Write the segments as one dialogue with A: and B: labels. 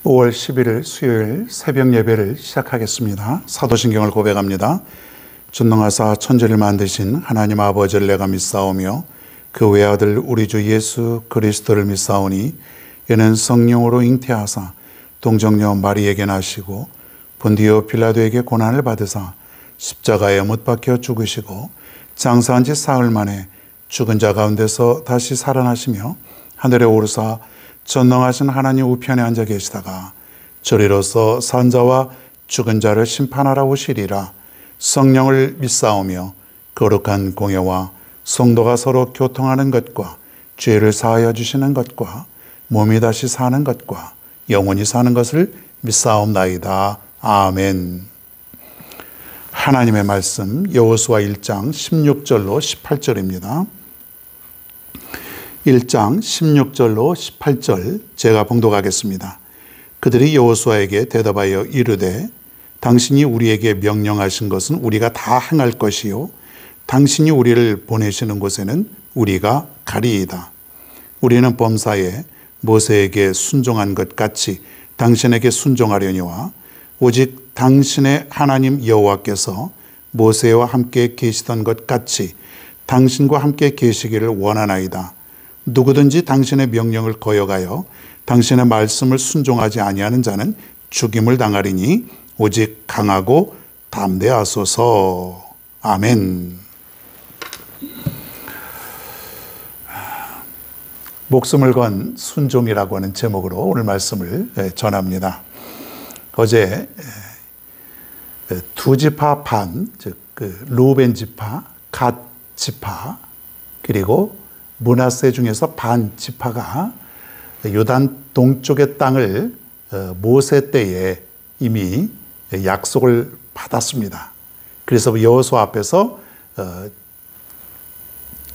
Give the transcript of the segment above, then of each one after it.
A: 5월 11일 수요일 새벽 예배를 시작하겠습니다. 사도신경을 고백합니다. 전능하사 천지를 만드신 하나님 아버지를 내가 믿사오며 그 외아들 우리 주 예수 그리스도를 믿사오니 이는 성령으로 잉태하사 동정녀 마리에게 나시고 본디오 빌라도에게 고난을 받으사 십자가에 못 박혀 죽으시고 장사한 지 사흘 만에 죽은 자 가운데서 다시 살아나시며 하늘에 오르사 전능하신 하나님 우편에 앉아 계시다가 저리로서 산자와 죽은 자를 심판하러 오시리라. 성령을 믿사오며 거룩한 공예와 성도가 서로 교통하는 것과 죄를 사하여 주시는 것과 몸이 다시 사는 것과 영원히 사는 것을 믿사옵나이다. 아멘. 하나님의 말씀 여호수아 1장 16절로 18절입니다. 1장 16절로 18절 제가 봉독하겠습니다. 그들이 여호수아에게 대답하여 이르되 당신이 우리에게 명령하신 것은 우리가 다 행할 것이요 당신이 우리를 보내시는 곳에는 우리가 가리이다. 우리는 범사에 모세에게 순종한 것 같이 당신에게 순종하려니와 오직 당신의 하나님 여호와께서 모세와 함께 계시던 것 같이 당신과 함께 계시기를 원하나이다. 누구든지 당신의 명령을 거역하여 당신의 말씀을 순종하지 아니하는 자는 죽임을 당하리니 오직 강하고 담대하소서. 아멘. 목숨을 건 순종이라고 하는 제목으로 오늘 말씀을 전합니다. 어제 두 지파 반, 즉 루벤 지파, 갓 지파, 그리고 므낫세 중에서 반 지파가 요단 동쪽의 땅을 모세 때에 이미 약속을 받았습니다. 그래서 여호수아 앞에서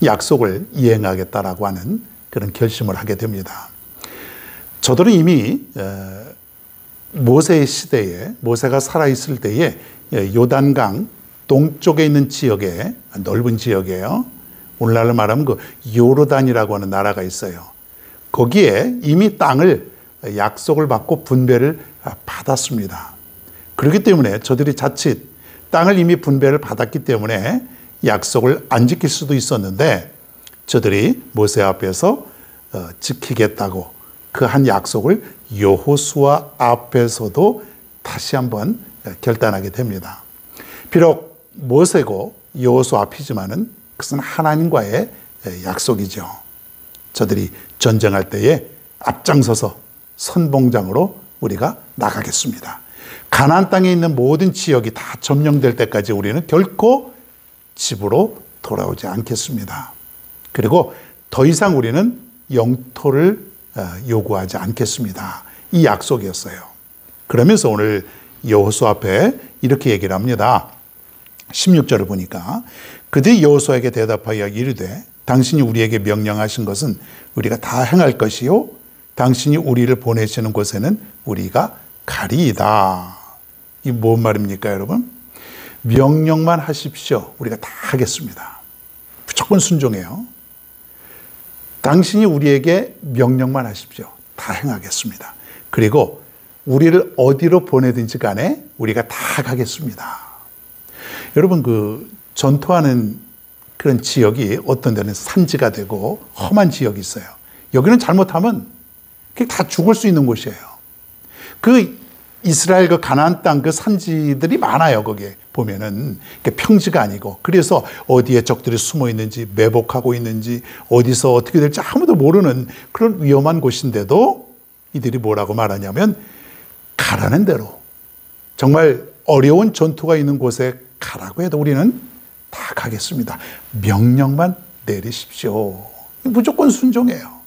A: 약속을 이행하겠다라고 하는 그런 결심을 하게 됩니다. 저들은 이미 모세의 시대에 모세가 살아있을 때에 요단강 동쪽에 있는 지역에 넓은 지역이에요. 오늘날로 말하면 그 요르단이라고 하는 나라가 있어요. 거기에 이미 땅을 약속을 받고 분배를 받았습니다. 그렇기 때문에 저들이 자칫 땅을 이미 분배를 받았기 때문에 약속을 안 지킬 수도 있었는데 저들이 모세 앞에서 지키겠다고 그 한 약속을 여호수아 앞에서도 다시 한번 결단하게 됩니다. 비록 모세고 여호수아 앞이지만은 그것은 하나님과의 약속이죠. 저들이 전쟁할 때에 앞장서서 선봉장으로 우리가 나가겠습니다. 가나안 땅에 있는 모든 지역이 다 점령될 때까지 우리는 결코 집으로 돌아오지 않겠습니다. 그리고 더 이상 우리는 영토를 요구하지 않겠습니다. 이 약속이었어요. 그러면서 오늘 여호수아 앞에 이렇게 얘기를 합니다. 16절을 보니까 그들이 여호수아에게 대답하여 이르되 당신이 우리에게 명령하신 것은 우리가 다 행할 것이요 당신이 우리를 보내시는 곳에는 우리가 가리이다. 이 뭔 말입니까, 여러분? 명령만 하십시오. 우리가 다 하겠습니다. 무조건 순종해요. 당신이 우리에게 명령만 하십시오. 다 행하겠습니다. 그리고 우리를 어디로 보내든지 간에 우리가 다 가겠습니다. 여러분, 전투하는 그런 지역이 어떤 데는 산지가 되고 험한 지역이 있어요. 여기는 잘못하면 다 죽을 수 있는 곳이에요. 이스라엘 가나안 땅 산지들이 많아요. 거기에 보면은 평지가 아니고, 그래서 어디에 적들이 숨어 있는지, 매복하고 있는지, 어디서 어떻게 될지 아무도 모르는 그런 위험한 곳인데도 이들이 뭐라고 말하냐면 가라는 대로, 정말 어려운 전투가 있는 곳에 가라고 해도 우리는 다 가겠습니다. 명령만 내리십시오. 무조건 순종해요.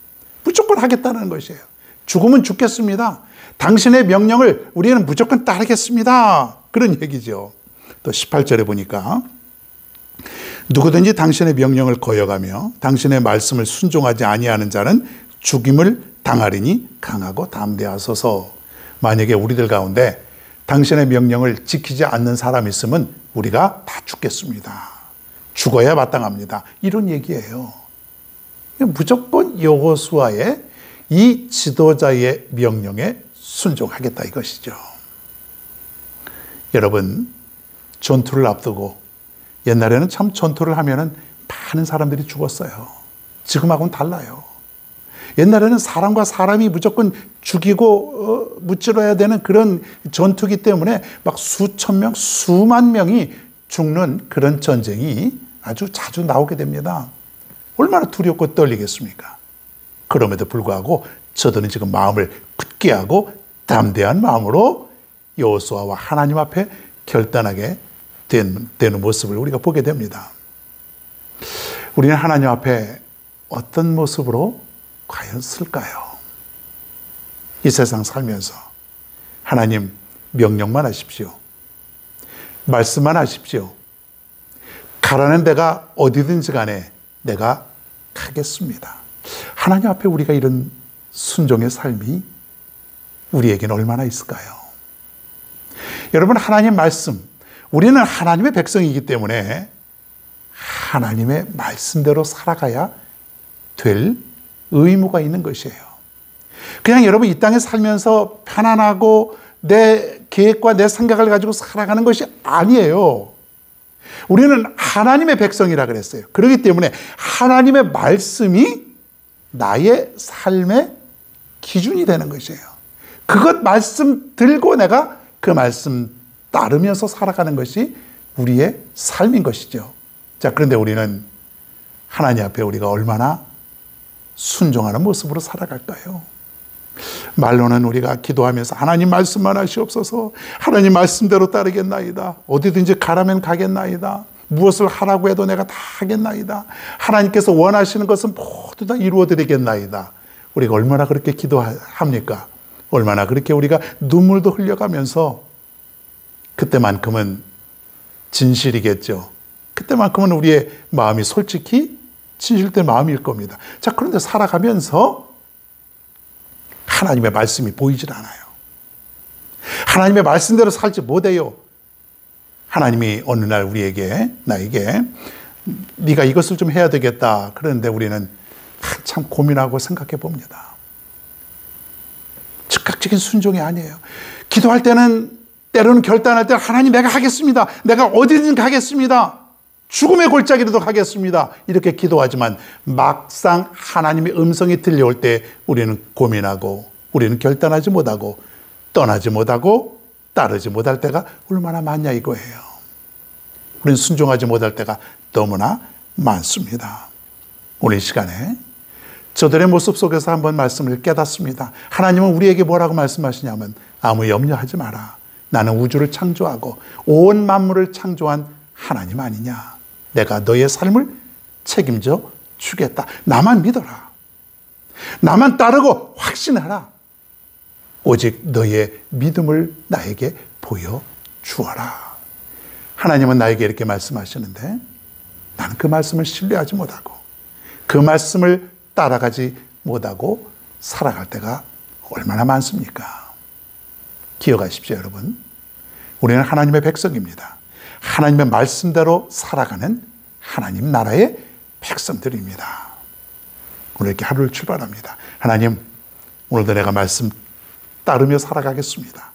A: 무조건 하겠다는 것이에요. 죽으면 죽겠습니다. 당신의 명령을 우리는 무조건 따르겠습니다. 그런 얘기죠. 또 18절에 보니까 누구든지 당신의 명령을 거역하며 당신의 말씀을 순종하지 아니하는 자는 죽임을 당하리니 강하고 담대하소서. 만약에 우리들 가운데 당신의 명령을 지키지 않는 사람이 있으면 우리가 다 죽겠습니다. 죽어야 마땅합니다. 이런 얘기예요. 무조건 여호수아의 이 지도자의 명령에 순종하겠다 이것이죠. 여러분, 전투를 앞두고 옛날에는 참 전투를 하면은 많은 사람들이 죽었어요. 지금하고는 달라요. 옛날에는 사람과 사람이 무조건 죽이고 무찌러야 되는 그런 전투기 때문에 막 수천 명, 수만 명이 죽는 그런 전쟁이 아주 자주 나오게 됩니다. 얼마나 두렵고 떨리겠습니까? 그럼에도 불구하고 저들은 지금 마음을 굳게 하고 담대한 마음으로 여호수아와 하나님 앞에 결단하게 되는 모습을 우리가 보게 됩니다. 우리는 하나님 앞에 어떤 모습으로 과연 쓸까요? 이 세상 살면서 하나님 명령만 하십시오. 말씀만 하십시오. 가라는 데가 어디든지 간에 내가 가겠습니다. 하나님 앞에 우리가 이런 순종의 삶이 우리에게는 얼마나 있을까요? 여러분, 하나님 말씀, 우리는 하나님의 백성이기 때문에 하나님의 말씀대로 살아가야 될 의무가 있는 것이에요. 그냥 여러분 이 땅에 살면서 편안하고 내 계획과 내 생각을 가지고 살아가는 것이 아니에요. 우리는 하나님의 백성이라 그랬어요. 그렇기 때문에 하나님의 말씀이 나의 삶의 기준이 되는 것이에요. 그것 말씀 들고 내가 그 말씀 따르면서 살아가는 것이 우리의 삶인 것이죠. 자, 그런데 우리는 하나님 앞에 우리가 얼마나 순종하는 모습으로 살아갈까요? 말로는 우리가 기도하면서 하나님 말씀만 하시옵소서, 하나님 말씀대로 따르겠나이다, 어디든지 가라면 가겠나이다, 무엇을 하라고 해도 내가 다 하겠나이다, 하나님께서 원하시는 것은 모두 다 이루어 드리겠나이다. 우리가 얼마나 그렇게 기도합니까? 얼마나 그렇게 우리가 눈물도 흘려가면서 그때만큼은 진실이겠죠. 그때만큼은 우리의 마음이 솔직히 진실된 마음일 겁니다. 자, 그런데 살아가면서 하나님의 말씀이 보이질 않아요. 하나님의 말씀대로 살지 못해요. 하나님이 어느 날 나에게 네가 이것을 좀 해야 되겠다 그러는데 우리는 한참 고민하고 생각해 봅니다. 즉각적인 순종이 아니에요. 기도할 때는, 때로는 결단할 때 하나님 내가 하겠습니다, 내가 어디든 가겠습니다, 죽음의 골짜기로도 가겠습니다, 이렇게 기도하지만 막상 하나님의 음성이 들려올 때 우리는 고민하고, 우리는 결단하지 못하고, 떠나지 못하고, 따르지 못할 때가 얼마나 많냐 이거예요. 우리는 순종하지 못할 때가 너무나 많습니다. 오늘 이 시간에 저들의 모습 속에서 한번 말씀을 깨닫습니다. 하나님은 우리에게 뭐라고 말씀하시냐면, 아무 염려하지 마라, 나는 우주를 창조하고 온 만물을 창조한 하나님 아니냐, 내가 너의 삶을 책임져 주겠다, 나만 믿어라, 나만 따르고 확신하라, 오직 너의 믿음을 나에게 보여주어라. 하나님은 나에게 이렇게 말씀하시는데 나는 그 말씀을 신뢰하지 못하고 그 말씀을 따라가지 못하고 살아갈 때가 얼마나 많습니까? 기억하십시오, 여러분. 우리는 하나님의 백성입니다. 하나님의 말씀대로 살아가는 하나님 나라의 백성들입니다. 오늘 이렇게 하루를 출발합니다. 하나님, 오늘도 내가 말씀 따르며 살아가겠습니다.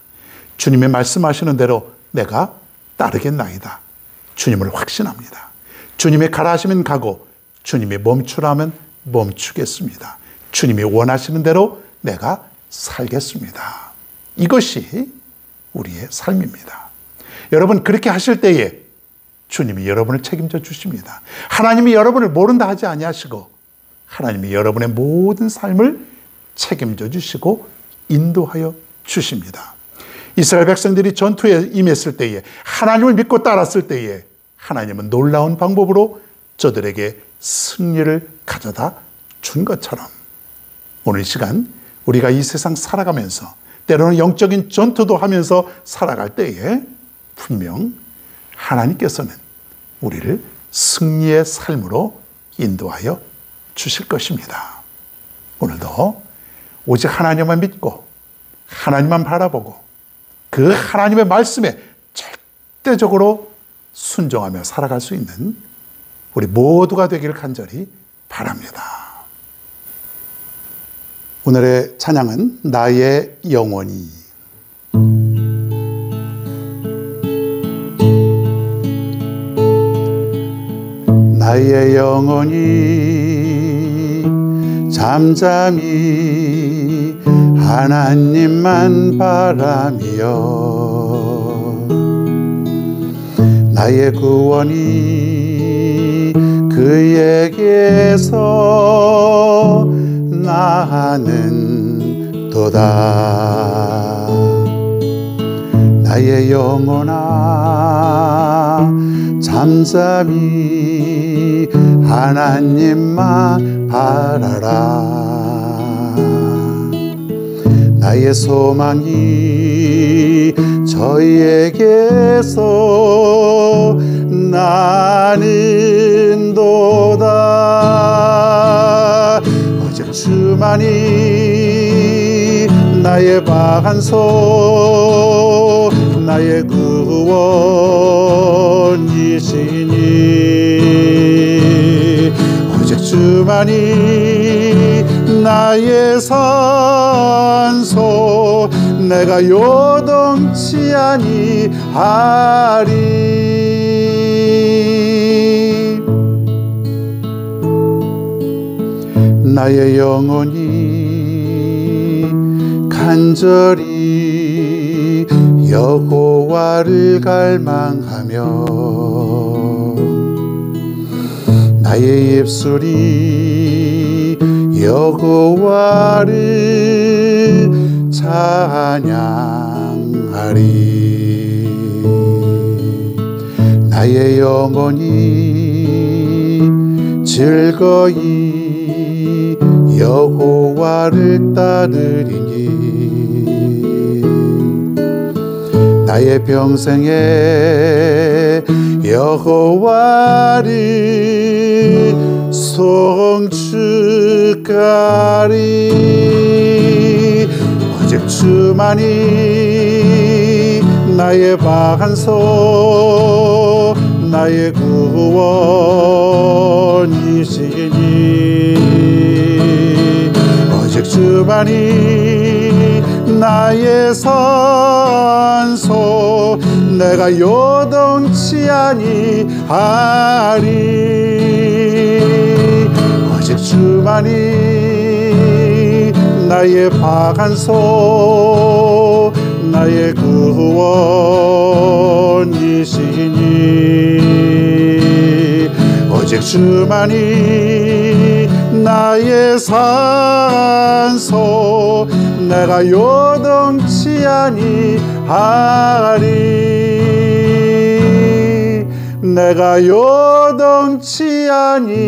A: 주님의 말씀하시는 대로 내가 따르겠나이다. 주님을 확신합니다. 주님이 가라 하시면 가고, 주님이 멈추라 하면 멈추겠습니다. 주님이 원하시는 대로 내가 살겠습니다. 이것이 우리의 삶입니다. 여러분, 그렇게 하실 때에 주님이 여러분을 책임져 주십니다. 하나님이 여러분을 모른다 하지 아니하시고 하나님이 여러분의 모든 삶을 책임져 주시고 인도하여 주십니다. 이스라엘 백성들이 전투에 임했을 때에, 하나님을 믿고 따랐을 때에 하나님은 놀라운 방법으로 저들에게 승리를 가져다 준 것처럼 오늘 이 시간 우리가 이 세상 살아가면서 때로는 영적인 전투도 하면서 살아갈 때에 분명 하나님께서는 우리를 승리의 삶으로 인도하여 주실 것입니다. 오늘도 오직 하나님만 믿고 하나님만 바라보고 그 하나님의 말씀에 절대적으로 순종하며 살아갈 수 있는 우리 모두가 되기를 간절히 바랍니다. 오늘의 찬양은 나의 영혼이. 나의 영혼이 잠잠히 하나님만 바라며 나의 구원이 그에게서 나는 도다. 나의 영혼아 잠잠히 하나님만 바라라. 나의 소망이 저희에게서 나는 도다. 오직 주만이 나의 방한소 나의 구원이시니 오직 주만이 나의 산소 내가 요동치 아니하리. 나의 영혼이 간절히 여호와를 갈망하며 나의 입술이 여호와를 찬양하리. 나의 영혼이 즐거이 여호와를 따르리니 나의 평생에 여호와를 송축하리. 오직 주만이 나의 방한소 나의 구원이시니 오직 주만이 나의 산소 내가 요동치 아니하리. 오직 주만이 나의 방한소 나의 구원이시니 오직 주만이 나의 산소 내가 요동치 아니하리. 내가 요동치 아니하리.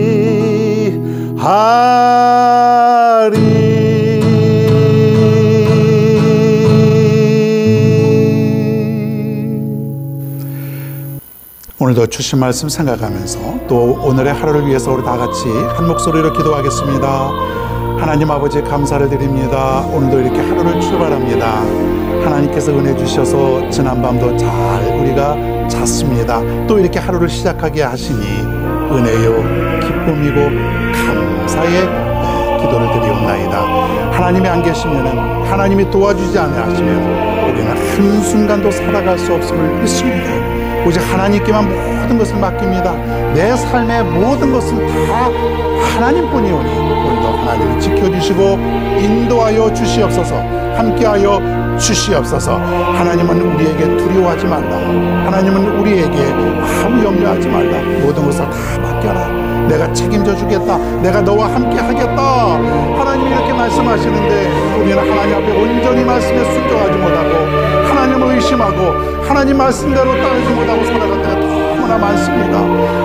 A: 오늘도 주신 말씀 생각하면서 또 오늘의 하루를 위해서 우리 다 같이 한 목소리로 기도하겠습니다. 하나님 아버지 감사를 드립니다. 오늘도 이렇게 하루를 출발합니다. 하나님께서 은혜 주셔서 지난밤도 잘 우리가 잤습니다. 또 이렇게 하루를 시작하게 하시니 은혜요 기쁨이고 감사의 기도를 드리옵나이다. 하나님이 안 계시면은 하나님이 도와주지 않으시면 우리는 한순간도 살아갈 수 없음을 믿습니다. 오직 하나님께만 모든 것을 맡깁니다. 내 삶의 모든 것은 다 하나님뿐이오니 오늘도 하나님을 지켜주시고 인도하여 주시옵소서. 함께하여 주시옵소서. 하나님은 우리에게 두려워하지 말라. 하나님은 우리에게 아무 염려하지 말라. 모든 것을 다 맡겨라. 내가 책임져 주겠다. 내가 너와 함께 하겠다. 하나님이 이렇게 말씀하시는데 우리는 하나님 앞에 온전히 말씀에 순종하지 못하고 하나님을 의심하고 하나님 말씀대로 따르지 못하고 살아갈 때가 너무나 많습니다.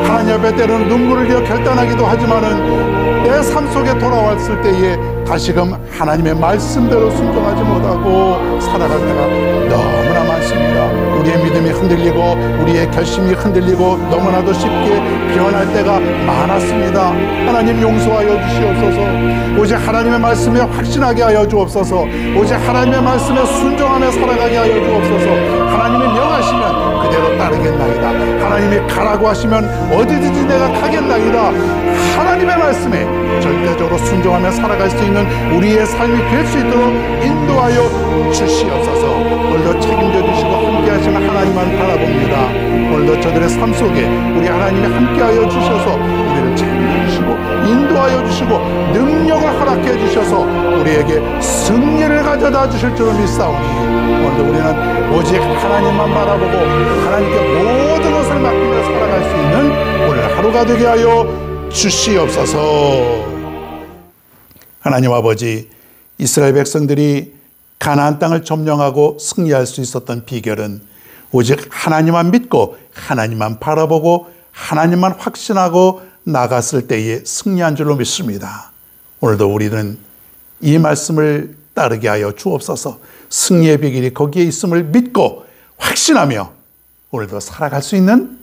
A: 하나님 앞에 때로는 눈물을 흘려 결단하기도 하지만은 내 삶 속에 돌아왔을 때에 다시금 하나님의 말씀대로 순종하지 못하고 살아갈 때가 너무나 많습니다. 우리의 믿음이 흔들리고 우리의 결심이 흔들리고 너무나도 쉽게 변할 때가 많았습니다. 하나님 용서하여 주시옵소서. 오직 하나님의 말씀에 확신하게 하여 주옵소서. 오직 하나님의 말씀에 순종하며 살아가게 하여 주옵소서. 하나님이 명하시면 그대로 따르겠나이다. 하나님이 가라고 하시면 어디든지 내가 가겠나이다. 하나님의 말씀에 절대적으로 순종하며 살아갈 수 있는 있는 우리의 삶이 될 수 있도록 인도하여 주시옵소서. 오늘도 책임져 주시고 함께 하시는 하나님만 바라봅니다. 오늘도 저들의 삶 속에 우리 하나님이 함께하여 주셔서 우리를 책임져 주시고 인도하여 주시고 능력을 허락해 주셔서 우리에게 승리를 가져다 주실 줄 믿사오니 오늘도 우리는 오직 하나님만 바라보고 하나님께 모든 것을 맡기며 살아갈 수 있는 오늘 하루가 되게 하여 주시옵소서. 하나님 아버지, 이스라엘 백성들이 가나안 땅을 점령하고 승리할 수 있었던 비결은 오직 하나님만 믿고 하나님만 바라보고 하나님만 확신하고 나갔을 때에 승리한 줄로 믿습니다. 오늘도 우리는 이 말씀을 따르게 하여 주옵소서. 승리의 비결이 거기에 있음을 믿고 확신하며 오늘도 살아갈 수 있는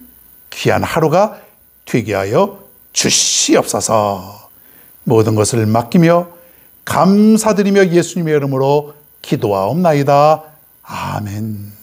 A: 귀한 하루가 되게 하여 주시옵소서. 모든 것을 맡기며 감사드리며 예수님의 이름으로 기도하옵나이다. 아멘.